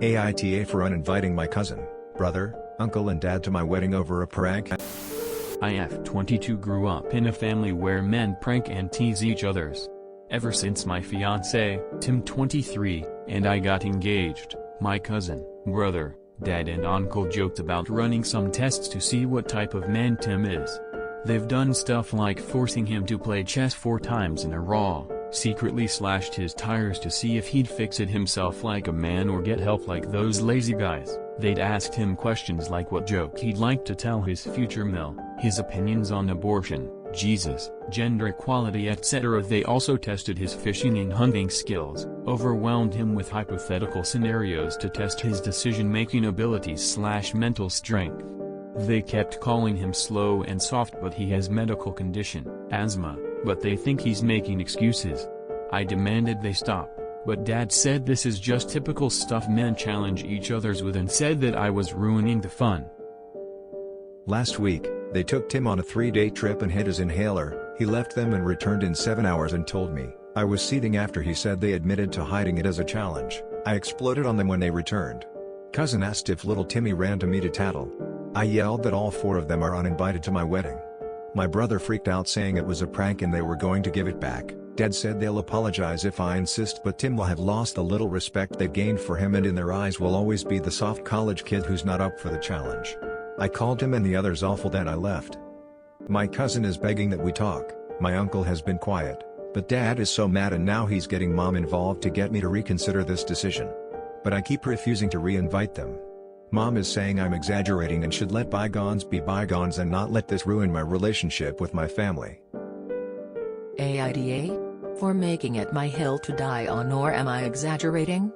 AITA for uninviting my cousin, brother, uncle and dad to my wedding over a prank. IF 22 grew up in a family where men prank and tease each others. Ever since my fiancé, Tim 23, and I got engaged, my cousin, brother, dad and uncle joked about running some tests to see what type of man Tim is. They've done stuff like forcing him to play chess 4 times in a row, secretly slashed his tires to see if he'd fix it himself like a man or get help like those lazy guys. They'd asked him questions like what joke he'd like to tell his future mill, his opinions on abortion, Jesus, gender equality etc. They also tested his fishing and hunting skills, overwhelmed him with hypothetical scenarios to test his decision-making abilities/mental strength. They kept calling him slow and soft, but he has medical condition, asthma, but they think he's making excuses. I demanded they stop, but Dad said this is just typical stuff men challenge each others with and said that I was ruining the fun. Last week, they took Tim on a 3-day trip and hid his inhaler. He left them and returned in 7 hours and told me. I was seething after he said they admitted to hiding it as a challenge. I exploded on them when they returned. Cousin asked if little Timmy ran to me to tattle. I yelled that all 4 of them are uninvited to my wedding. My brother freaked out saying it was a prank and they were going to give it back. Dad said they'll apologize if I insist, but Tim will have lost the little respect they gained for him and in their eyes will always be the soft college kid who's not up for the challenge. I called him and the others awful, then I left. My cousin is begging that we talk. My uncle has been quiet, but Dad is so mad and now he's getting Mom involved to get me to reconsider this decision. But I keep refusing to re-invite them. Mom is saying I'm exaggerating and should let bygones be bygones and not let this ruin my relationship with my family. AITA? For making it my hill to die on, or am I exaggerating?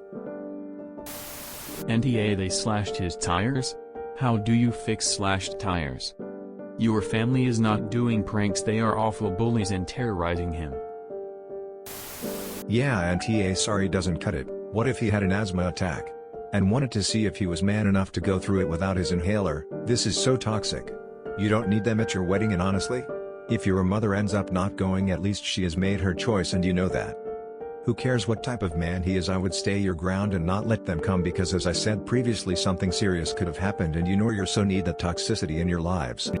NTA they slashed his tires? How do you fix slashed tires? Your family is not doing pranks, they are awful bullies and terrorizing him. Yeah, NTA sorry doesn't cut it. What if he had an asthma attack? And wanted to see if he was man enough to go through it without his inhaler. This is so toxic. You don't need them at your wedding, and honestly, if your mother ends up not going, at least she has made her choice and you know that. Who cares what type of man he is? I would stay your ground and not let them come, because as I said previously, something serious could have happened and you know you so need that toxicity in your lives.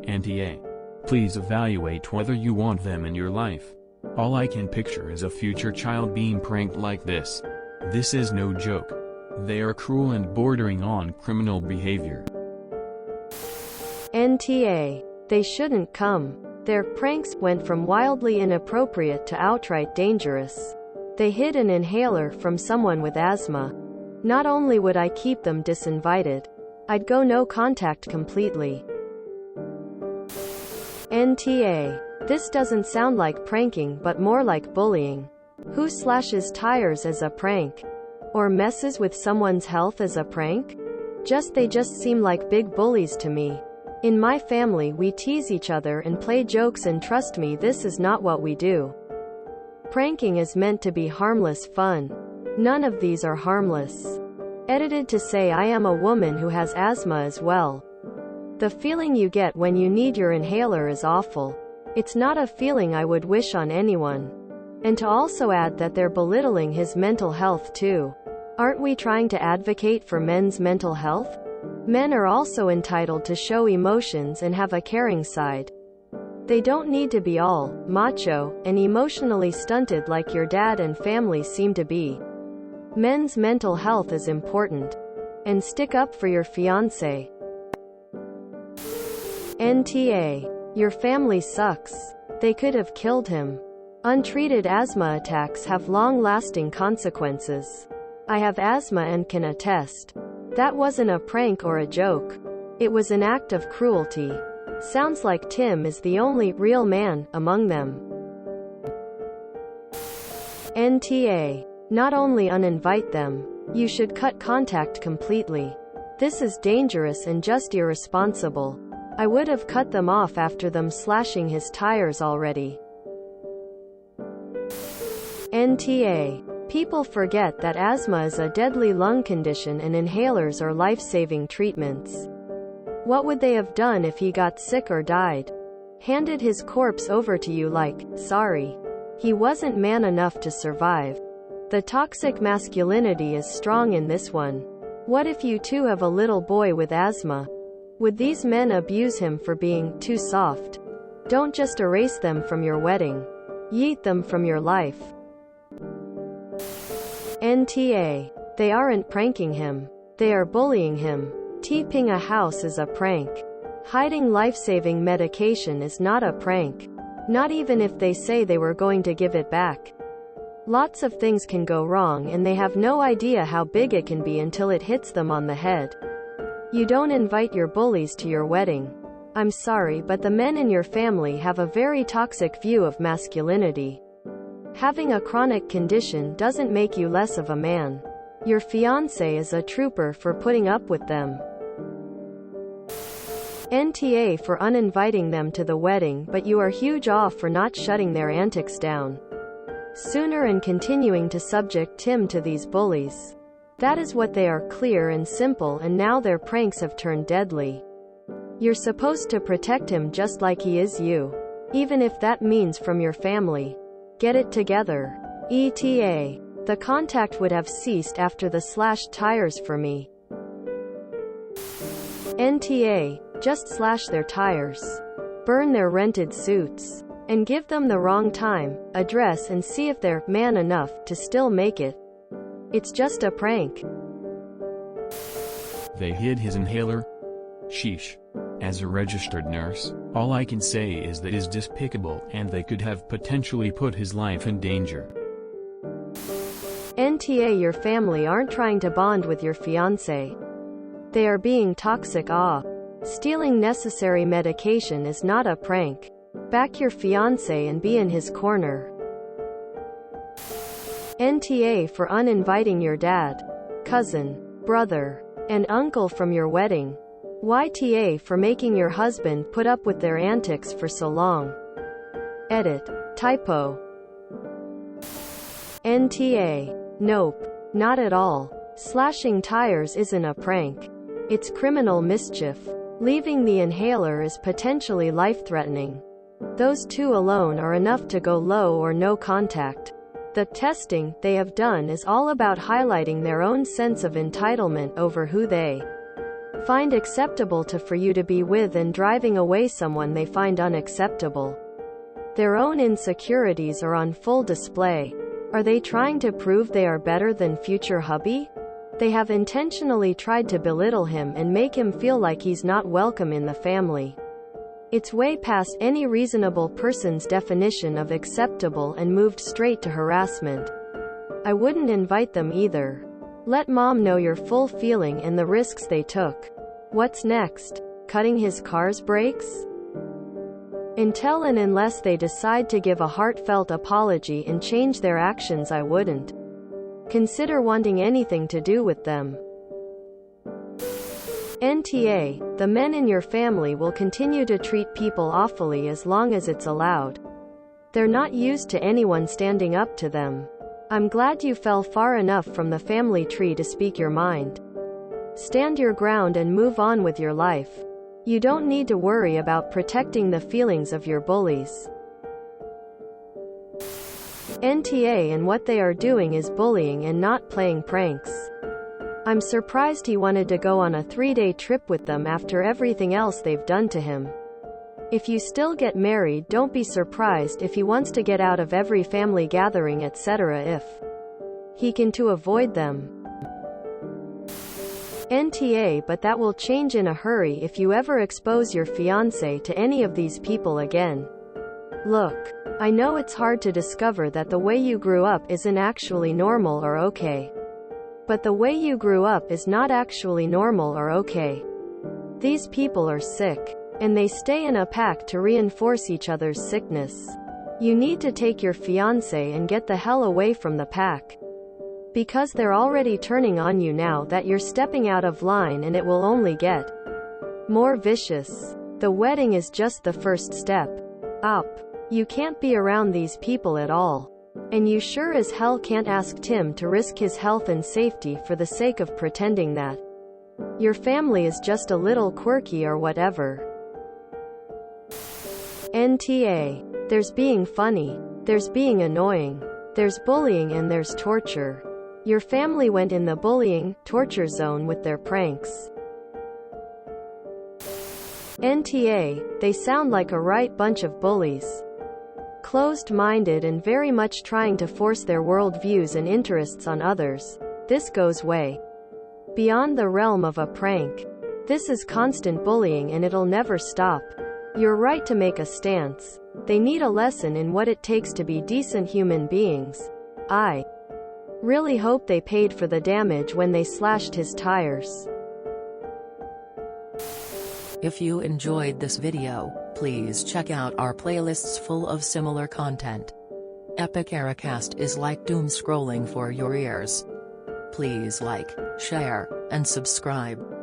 NTA. Please evaluate whether you want them in your life. All I can picture is a future child being pranked like this. This is no joke. They are cruel and bordering on criminal behavior. NTA. They shouldn't come. Their pranks went from wildly inappropriate to outright dangerous. They hid an inhaler from someone with asthma. Not only would I keep them disinvited, I'd go no contact completely. NTA. This doesn't sound like pranking but more like bullying. Who slashes tires as a prank? Or messes with someone's health as a prank? They just seem like big bullies to me. In my family we tease each other and play jokes, and trust me, this is not what we do. Pranking is meant to be harmless fun. None of these are harmless. Edited to say I am a woman who has asthma as well. The feeling you get when you need your inhaler is awful. It's not a feeling I would wish on anyone. And to also add that they're belittling his mental health too. Aren't we trying to advocate for men's mental health? Men are also entitled to show emotions and have a caring side. They don't need to be all macho and emotionally stunted like your dad and family seem to be. Men's mental health is important. And stick up for your fiancé. NTA. Your family sucks. They could have killed him. Untreated asthma attacks have long-lasting consequences. I have asthma and can attest. That wasn't a prank or a joke. It was an act of cruelty. Sounds like Tim is the only real man among them. NTA. Not only uninvite them, you should cut contact completely. This is dangerous and just irresponsible. I would have cut them off after them slashing his tires already. NTA. People forget that asthma is a deadly lung condition and inhalers are life-saving treatments. What would they have done if he got sick or died? Handed his corpse over to you like, sorry. He wasn't man enough to survive. The toxic masculinity is strong in this one. What if you too have a little boy with asthma? Would these men abuse him for being too soft? Don't just erase them from your wedding. Yeet them from your life. NTA. They aren't pranking him. They are bullying him. Keeping a house is a prank. Hiding life-saving medication is not a prank. Not even if they say they were going to give it back. Lots of things can go wrong and they have no idea how big it can be until it hits them on the head. You don't invite your bullies to your wedding. I'm sorry, but the men in your family have a very toxic view of masculinity. Having a chronic condition doesn't make you less of a man. Your fiancé is a trooper for putting up with them. NTA for uninviting them to the wedding, but you are huge off for not shutting their antics down sooner and continuing to subject Tim to these bullies. That is what they are, clear and simple, and now their pranks have turned deadly. You're supposed to protect him just like he is you. Even if that means from your family. Get it together. ETA. The contact would have ceased after the slashed tires for me. NTA. Just slash their tires. Burn their rented suits. And give them the wrong time, address, and see if they're man enough to still make it. It's just a prank. They hid his inhaler? Sheesh. As a registered nurse, all I can say is that is despicable and they could have potentially put his life in danger. NTA. Your family aren't trying to bond with your fiancé. They are being toxic. Stealing necessary medication is not a prank. Back your fiancé and be in his corner. NTA for uninviting your dad, cousin, brother, and uncle from your wedding. YTA for making your husband put up with their antics for so long. Edit. Typo. NTA. Nope. Not at all. Slashing tires isn't a prank. It's criminal mischief. Leaving the inhaler is potentially life-threatening. Those two alone are enough to go low or no contact. The testing they have done is all about highlighting their own sense of entitlement over who they find acceptable for you to be with and driving away someone they find unacceptable. Their own insecurities are on full display. Are they trying to prove they are better than future hubby? They have intentionally tried to belittle him and make him feel like he's not welcome in the family. It's way past any reasonable person's definition of acceptable and moved straight to harassment. I wouldn't invite them either. Let mom know your full feeling and the risks they took. What's next? Cutting his car's brakes? Until and unless they decide to give a heartfelt apology and change their actions, I wouldn't consider wanting anything to do with them. NTA. The men in your family will continue to treat people awfully as long as it's allowed. They're not used to anyone standing up to them. I'm glad you fell far enough from the family tree to speak your mind. Stand your ground and move on with your life. You don't need to worry about protecting the feelings of your bullies. NTA. And what they are doing is bullying and not playing pranks. I'm surprised he wanted to go on a 3-day trip with them after everything else they've done to him. If you still get married, don't be surprised if he wants to get out of every family gathering, etc. if he can to avoid them. NTA. But that will change in a hurry if you ever expose your fiancé to any of these people again. Look, I know it's hard to discover that the way you grew up isn't actually normal or okay. But the way you grew up is not actually normal or okay. These people are sick. And they stay in a pack to reinforce each other's sickness. You need to take your fiancé and get the hell away from the pack. Because they're already turning on you now that you're stepping out of line, and it will only get more vicious. The wedding is just the first step up. You can't be around these people at all. And you sure as hell can't ask Tim to risk his health and safety for the sake of pretending that your family is just a little quirky or whatever. NTA. There's being funny. There's being annoying. There's bullying and there's torture. Your family went in the bullying, torture zone with their pranks. NTA, they sound like a right bunch of bullies. Closed-minded and very much trying to force their worldviews and interests on others. This goes way beyond the realm of a prank. This is constant bullying and it'll never stop. You're right to make a stance. They need a lesson in what it takes to be decent human beings. I really hope they paid for the damage when they slashed his tires. If you enjoyed this video, please check out our playlists full of similar content. Epic Ericast is like doom scrolling for your ears. Please like, share, and subscribe.